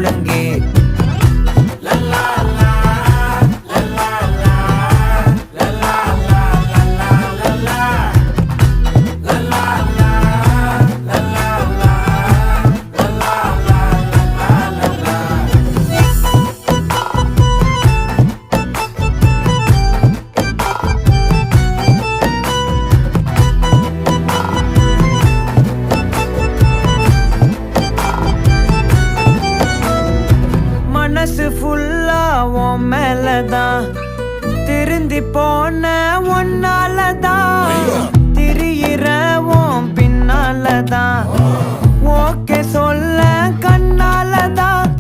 முழங்கே. மனசு ஃபுல்லா உன் மேலதான், திருந்தி போன ஒன்னாலதான், திரியிற உன் பின்னாலதான், ஓகே சொல்ல கண்ணாலதான்,